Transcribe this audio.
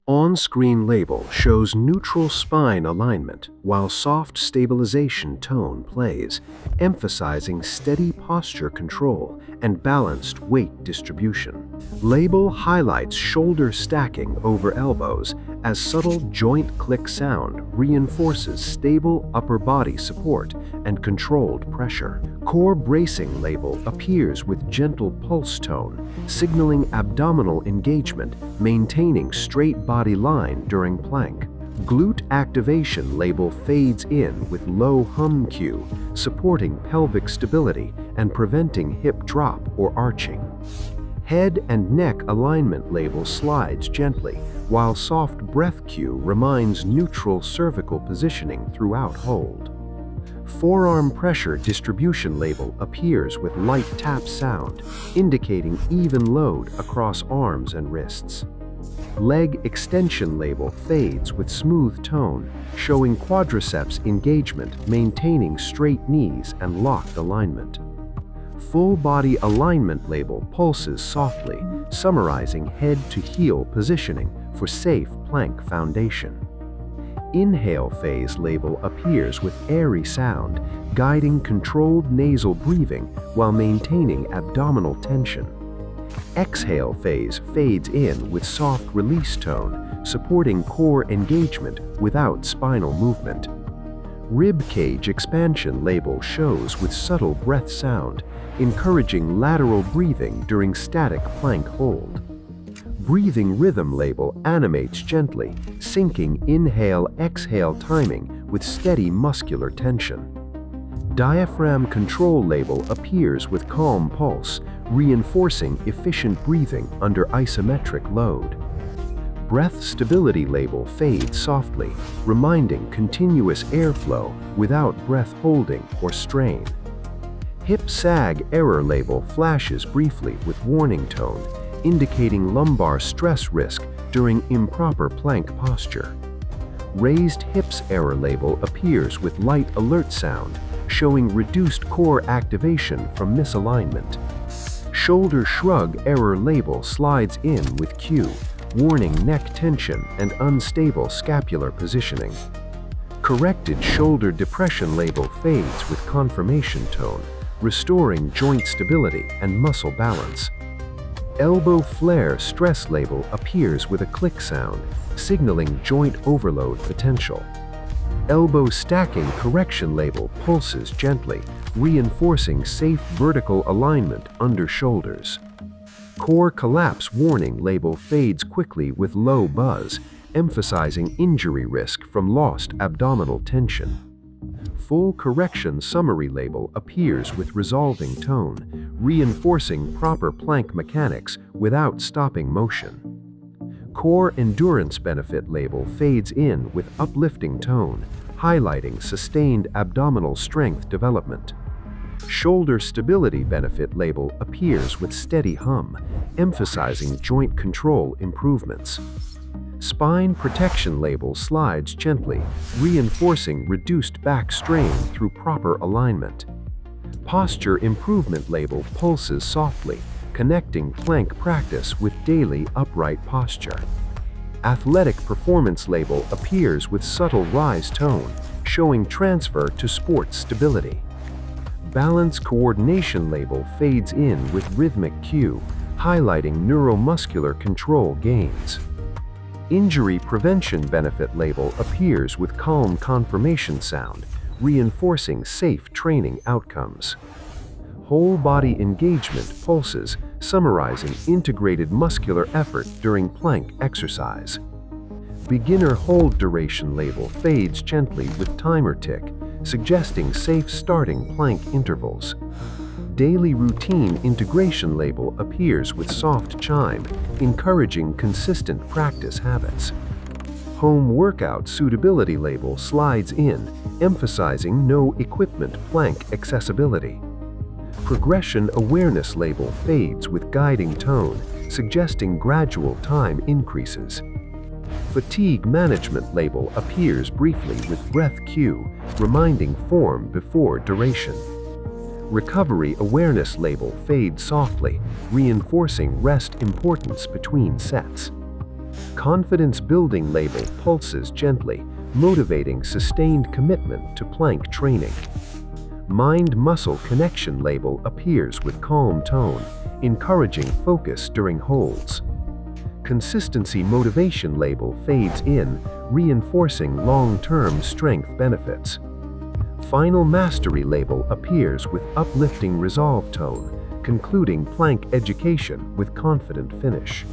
On-screen label shows neutral spine alignment while soft stabilization tone plays, emphasizing steady posture control and balanced weight distribution. Label highlights shoulder stacking over elbows as subtle joint click sound reinforces stable upper body support and controlled pressure. Core bracing label appears with gentle pulse tone, signaling abdominal engagement, maintaining straight body line during plank. Glute activation label fades in with low hum cue, supporting pelvic stability and preventing hip drop or arching. Head and neck alignment label slides gently, while soft breath cue reminds neutral cervical positioning throughout hold. Forearm pressure distribution label appears with light tap sound, indicating even load across arms and wrists. Leg extension label fades with smooth tone, showing quadriceps engagement, maintaining straight knees and locked alignment. Full body alignment label pulses softly, summarizing head to heel positioning for safe plank foundation. Inhale phase label appears with airy sound, guiding controlled nasal breathing while maintaining abdominal tension. Exhale phase fades in with soft release tone, supporting core engagement without spinal movement. Rib cage expansion label shows with subtle breath sound, encouraging lateral breathing during static plank hold. Breathing rhythm label animates gently, syncing inhale-exhale timing with steady muscular tension. Diaphragm control label appears with calm pulse, reinforcing efficient breathing under isometric load. Breath stability label fades softly, reminding continuous airflow without breath holding or strain. Hip sag error label flashes briefly with warning tone, indicating lumbar stress risk during improper plank posture. Raised hips error label appears with light alert sound, showing reduced core activation from misalignment. Shoulder shrug error label slides in with cue, warning neck tension and unstable scapular positioning. Corrected shoulder depression label fades with confirmation tone, restoring joint stability and muscle balance. Elbow flare stress label appears with a click sound, signaling joint overload potential. Elbow stacking correction label pulses gently, reinforcing safe vertical alignment under shoulders. Core collapse warning label fades quickly with low buzz, emphasizing injury risk from lost abdominal tension. Full correction summary label appears with resolving tone, reinforcing proper plank mechanics without stopping motion. Core endurance benefit label fades in with uplifting tone, highlighting sustained abdominal strength development. Shoulder stability benefit label appears with steady hum, emphasizing joint control improvements. Spine protection label slides gently, reinforcing reduced back strain through proper alignment. Posture improvement label pulses softly, connecting plank practice with daily upright posture. Athletic performance label appears with subtle rise tone, showing transfer to sports stability. Balance coordination label fades in with rhythmic cue, highlighting neuromuscular control gains. Injury prevention benefit label appears with calm confirmation sound, reinforcing safe training outcomes. Whole body engagement pulses, summarizing integrated muscular effort during plank exercise. Beginner hold duration label fades gently with timer tick, suggesting safe starting plank intervals. Daily routine integration label appears with soft chime, encouraging consistent practice habits. Home workout suitability label slides in, emphasizing no equipment plank accessibility. Progression awareness label fades with guiding tone, suggesting gradual time increases. Fatigue management label appears briefly with breath cue, reminding form before duration. Recovery awareness label fades softly, reinforcing rest importance between sets. Confidence building label pulses gently, motivating sustained commitment to plank training. Mind-muscle connection label appears with calm tone, encouraging focus during holds. Consistency motivation label fades in, reinforcing long-term strength benefits. Final mastery label appears with uplifting resolve tone, concluding plank education with confident finish.